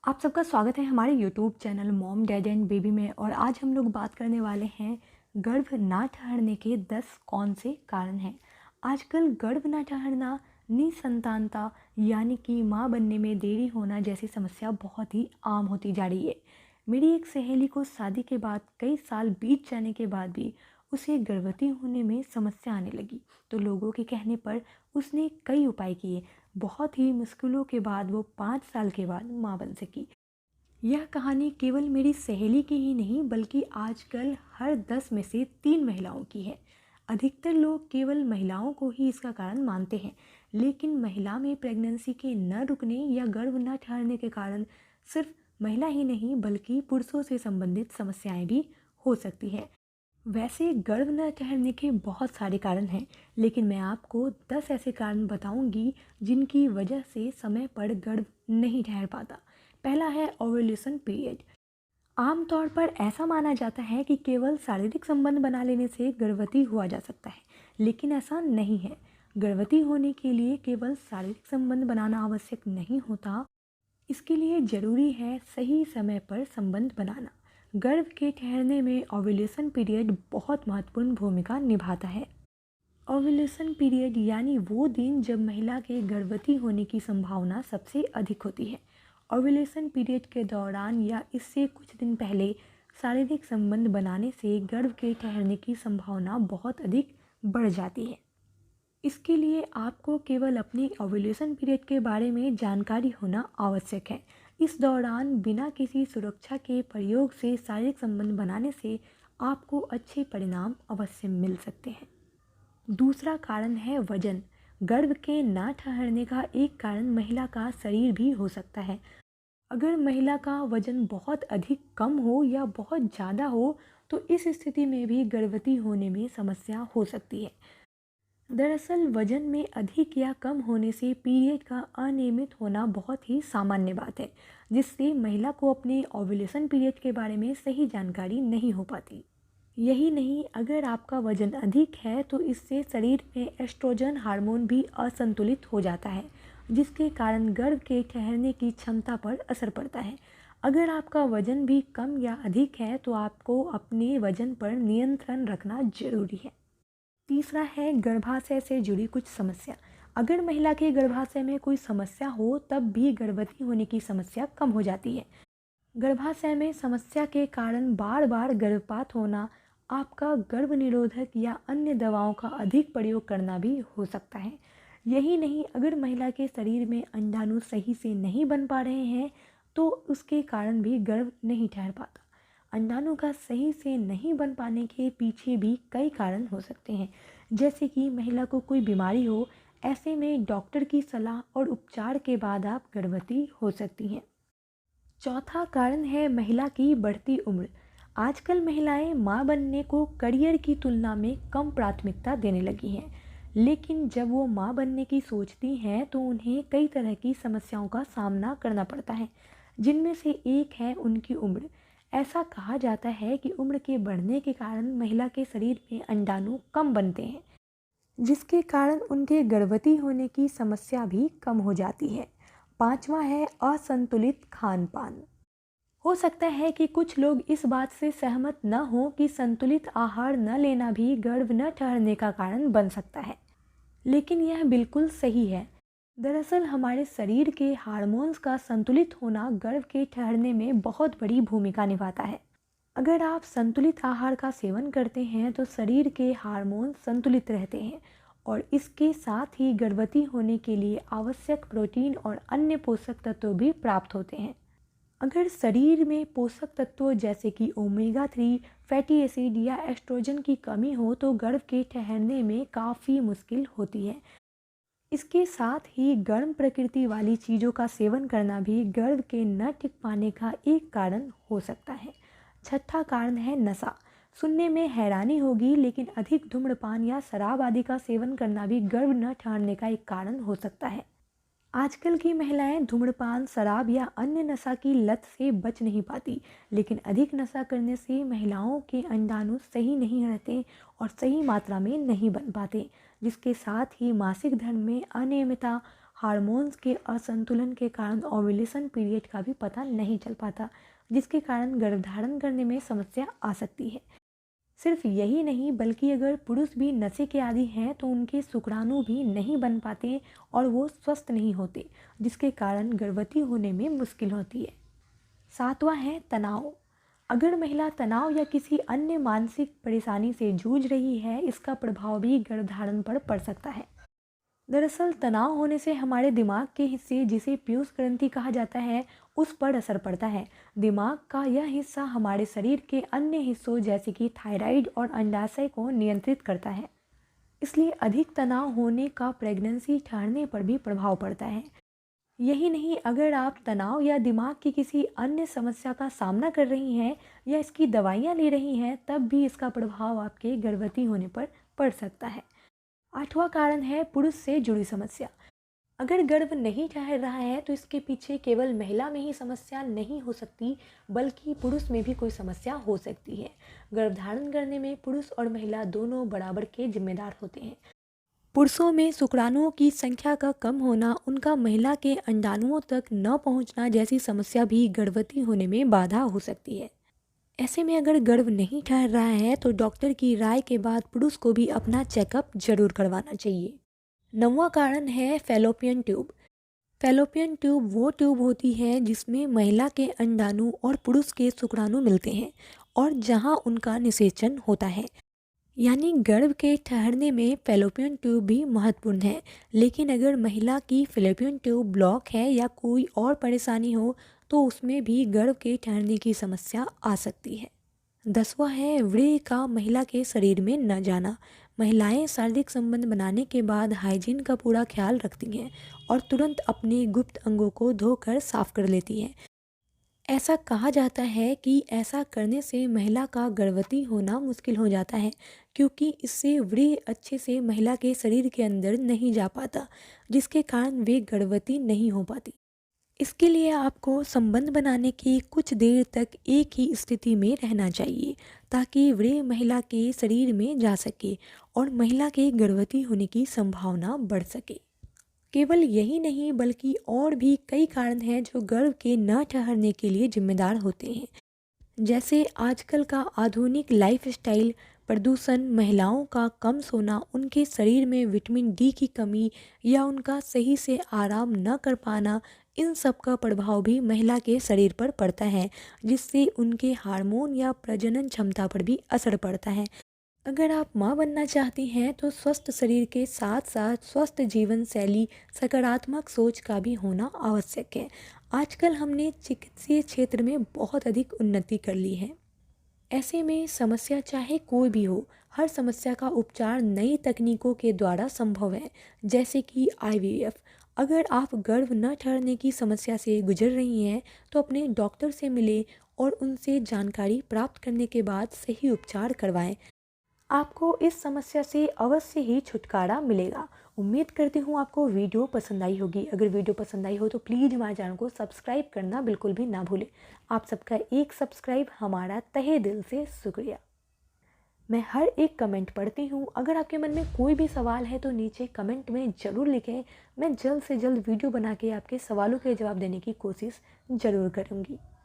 आप सबका स्वागत है हमारे YouTube channel mom dad and baby में। और आज हम लोग बात करने वाले हैं गर्भ ना ठहरने के 10 कौन से कारण हैं। आजकल गर्भ ना ठहरना, निसंतानता यानी कि माँ बनने में देरी होना जैसी समस्या बहुत ही आम होती जा रही है। मेरी एक सहेली को शादी के बाद कई साल बीत जाने के बाद भी उसे गर्भवती होने में समस्या आने लगी, तो लोगों के कहने पर उसने कई उपाय किए। बहुत ही मुश्किलों के बाद वो 5 साल के बाद माँ बन सकी। यह कहानी केवल मेरी सहेली की ही नहीं बल्कि आजकल हर 10 में से 3 महिलाओं की है। अधिकतर लोग केवल महिलाओं को ही इसका कारण मानते हैं, लेकिन महिला में प्रेगनेंसी के न रुकने या गर्भ न ठहरने के कारण सिर्फ महिला ही नहीं बल्कि पुरुषों से संबंधित समस्याएं भी हो सकती हैं। वैसे गर्भ न ठहरने के बहुत सारे कारण हैं, लेकिन मैं आपको 10 ऐसे कारण बताऊंगी जिनकी वजह से समय पर गर्भ नहीं ठहर पाता। पहला है ओव्यूलेशन पीरियड। आमतौर पर ऐसा माना जाता है कि केवल शारीरिक संबंध बना लेने से गर्भवती हुआ जा सकता है, लेकिन ऐसा नहीं है। गर्भवती होने के लिए केवल शारीरिक संबंध बनाना आवश्यक नहीं होता, इसके लिए ज़रूरी है सही समय पर संबंध बनाना। गर्भ के ठहरने में ओव्यूलेशन पीरियड बहुत महत्वपूर्ण भूमिका निभाता है। ओव्यूलेशन पीरियड यानी वो दिन जब महिला के गर्भवती होने की संभावना सबसे अधिक होती है। ओव्यूलेशन पीरियड के दौरान या इससे कुछ दिन पहले शारीरिक संबंध बनाने से गर्भ के ठहरने की संभावना बहुत अधिक बढ़ जाती है। इसके लिए आपको केवल अपनी ओव्यूलेशन पीरियड के बारे में जानकारी होना आवश्यक है। इस दौरान बिना किसी सुरक्षा के प्रयोग से शारीरिक संबंध बनाने से आपको अच्छे परिणाम अवश्य मिल सकते हैं। दूसरा कारण है वजन। गर्भ के ना ठहरने का एक कारण महिला का शरीर भी हो सकता है। अगर महिला का वजन बहुत अधिक कम हो या बहुत ज़्यादा हो तो इस स्थिति में भी गर्भवती होने में समस्या हो सकती है। दरअसल वजन में अधिक या कम होने से पीरियड का अनियमित होना बहुत ही सामान्य बात है, जिससे महिला को अपने ओव्यूलेशन पीरियड के बारे में सही जानकारी नहीं हो पाती। यही नहीं, अगर आपका वजन अधिक है तो इससे शरीर में एस्ट्रोजन हार्मोन भी असंतुलित हो जाता है, जिसके कारण गर्भ के ठहरने की क्षमता पर असर पड़ता है। अगर आपका वजन भी कम या अधिक है तो आपको अपने वजन पर नियंत्रण रखना जरूरी है। तीसरा है गर्भाशय से जुड़ी कुछ समस्या। अगर महिला के गर्भाशय में कोई समस्या हो तब भी गर्भवती होने की समस्या कम हो जाती है। गर्भाशय में समस्या के कारण बार बार गर्भपात होना, आपका गर्भ निरोधक या अन्य दवाओं का अधिक प्रयोग करना भी हो सकता है। यही नहीं, अगर महिला के शरीर में अंडाणु सही से नहीं बन पा रहे हैं तो उसके कारण भी गर्भ नहीं ठहर पाता। अंडाणु का सही से नहीं बन पाने के पीछे भी कई कारण हो सकते हैं, जैसे कि महिला को कोई बीमारी हो। ऐसे में डॉक्टर की सलाह और उपचार के बाद आप गर्भवती हो सकती हैं। चौथा कारण है महिला की बढ़ती उम्र। आजकल महिलाएं मां बनने को करियर की तुलना में कम प्राथमिकता देने लगी हैं, लेकिन जब वो मां बनने की सोचती हैं तो उन्हें कई तरह की समस्याओं का सामना करना पड़ता है, जिनमें से एक है उनकी उम्र। ऐसा कहा जाता है कि उम्र के बढ़ने के कारण महिला के शरीर में अंडाणु कम बनते हैं, जिसके कारण उनके गर्भवती होने की समस्या भी कम हो जाती है। पांचवा है असंतुलित खान पान। हो सकता है कि कुछ लोग इस बात से सहमत न हों कि संतुलित आहार न लेना भी गर्भ न ठहरने का कारण बन सकता है, लेकिन यह बिल्कुल सही है। दरअसल हमारे शरीर के हार्मोन्स का संतुलित होना गर्भ के ठहरने में बहुत बड़ी भूमिका निभाता है। अगर आप संतुलित आहार का सेवन करते हैं तो शरीर के हार्मोन संतुलित रहते हैं और इसके साथ ही गर्भवती होने के लिए आवश्यक प्रोटीन और अन्य पोषक तत्व भी प्राप्त होते हैं। अगर शरीर में पोषक तत्वों जैसे कि ओमेगा 3, फैटी एसिड या एस्ट्रोजन की कमी हो तो गर्भ के ठहरने में काफ़ी मुश्किल होती है। इसके साथ ही गर्म प्रकृति वाली चीज़ों का सेवन करना भी गर्भ के न टिक पाने का एक कारण हो सकता है। छठा कारण है नशा। सुनने में हैरानी होगी, लेकिन अधिक धूम्रपान या शराब आदि का सेवन करना भी गर्भ न ठहरने का एक कारण हो सकता है। आजकल की महिलाएं धूम्रपान, शराब या अन्य नशा की लत से बच नहीं पाती, लेकिन अधिक नशा करने से महिलाओं के अंडाणु सही नहीं रहते और सही मात्रा में नहीं बन पाते, जिसके साथ ही मासिक धर्म में अनियमितता, हार्मोन्स के असंतुलन के कारण ओव्यूलेशन पीरियड का भी पता नहीं चल पाता, जिसके कारण गर्भधारण करने में समस्या आ सकती है। सिर्फ यही नहीं बल्कि अगर पुरुष भी नशे के आदी हैं तो उनके शुक्राणु भी नहीं बन पाते और वो स्वस्थ नहीं होते, जिसके कारण गर्भवती होने में मुश्किल होती है। सातवां है तनाव। अगर महिला तनाव या किसी अन्य मानसिक परेशानी से जूझ रही है, इसका प्रभाव भी गर्भधारण पर पड़ सकता है। दरअसल तनाव होने से हमारे दिमाग के हिस्से, जिसे पीयूष ग्रंथि कहा जाता है, उस पर असर पड़ता है। दिमाग का यह हिस्सा हमारे शरीर के अन्य हिस्सों जैसे कि थायराइड और अंडाशय को नियंत्रित करता है। इसलिए अधिक तनाव होने का प्रेगनेंसी ठहरने पर भी प्रभाव पड़ता है। यही नहीं, अगर आप तनाव या दिमाग की किसी अन्य समस्या का सामना कर रही हैं या इसकी दवाइयाँ ले रही हैं, तब भी इसका प्रभाव आपके गर्भवती होने पर पड़ सकता है। आठवां कारण है पुरुष से जुड़ी समस्या। अगर गर्भ नहीं ठहर रहा है तो इसके पीछे केवल महिला में ही समस्या नहीं हो सकती, बल्कि पुरुष में भी कोई समस्या हो सकती है। गर्भधारण करने में पुरुष और महिला दोनों बराबर के जिम्मेदार होते हैं। पुरुषों में शुक्राणुओं की संख्या का कम होना, उनका महिला के अंडाणुओं तक न पहुंचना जैसी समस्या भी गर्भवती होने में बाधा हो सकती है। ऐसे में अगर गर्भ नहीं ठहर रहा है तो डॉक्टर की राय के बाद पुरुष को भी अपना चेकअप जरूर करवाना चाहिए। नौवां कारण है फैलोपियन ट्यूब। फैलोपियन ट्यूब वो ट्यूब होती है जिसमें महिला के अंडाणु और पुरुष के शुक्राणु मिलते हैं और जहां उनका निषेचन होता है। यानी गर्भ के ठहरने में फैलोपियन ट्यूब भी महत्वपूर्ण है। लेकिन अगर महिला की फैलोपियन ट्यूब ब्लॉक है या कोई और परेशानी हो तो उसमें भी गर्भ के ठहरने की समस्या आ सकती है। 10वां है व्रीहि का महिला के शरीर में न जाना। महिलाएं शारीरिक संबंध बनाने के बाद हाइजीन का पूरा ख्याल रखती हैं और तुरंत अपने गुप्त अंगों को धोकर साफ कर लेती हैं। ऐसा कहा जाता है कि ऐसा करने से महिला का गर्भवती होना मुश्किल हो जाता है, क्योंकि इससे व्रीहि अच्छे से महिला के शरीर के अंदर नहीं जा पाता, जिसके कारण वे गर्भवती नहीं हो पाती। इसके लिए आपको संबंध बनाने की कुछ देर तक एक ही स्थिति में रहना चाहिए, ताकि व्रीहि महिला के शरीर में जा सके और महिला के गर्भवती होने की संभावना बढ़ सके। केवल यही नहीं बल्कि और भी कई कारण हैं जो गर्भ के न ठहरने के लिए जिम्मेदार होते हैं, जैसे आजकल का आधुनिक लाइफस्टाइल, प्रदूषण, महिलाओं का कम सोना, उनके शरीर में विटामिन डी की कमी या उनका सही से आराम न कर पाना। इन सब का प्रभाव भी महिला के शरीर पर पड़ता है, जिससे उनके हार्मोन या प्रजनन क्षमता पर भी असर पड़ता है। अगर आप माँ बनना चाहती हैं तो स्वस्थ शरीर के साथ साथ स्वस्थ जीवन शैली, सकारात्मक सोच का भी होना आवश्यक है। आजकल हमने चिकित्सीय क्षेत्र में बहुत अधिक उन्नति कर ली है। ऐसे में समस्या चाहे कोई भी हो, हर समस्या का उपचार नई तकनीकों के द्वारा संभव है, जैसे कि IVF। अगर आप गर्भ न ठहरने की समस्या से गुजर रही हैं तो अपने डॉक्टर से मिलें और उनसे जानकारी प्राप्त करने के बाद सही उपचार करवाएं। आपको इस समस्या से अवश्य ही छुटकारा मिलेगा। उम्मीद करती हूँ आपको वीडियो पसंद आई होगी। अगर वीडियो पसंद आई हो तो प्लीज़ हमारे चैनल को सब्सक्राइब करना बिल्कुल भी ना भूलें। आप सबका एक सब्सक्राइब हमारा तहे दिल से शुक्रिया। मैं हर एक कमेंट पढ़ती हूँ। अगर आपके मन में कोई भी सवाल है तो नीचे कमेंट में ज़रूर लिखें। मैं जल्द से जल्द वीडियो बना के आपके सवालों के जवाब देने की कोशिश ज़रूर करूँगी।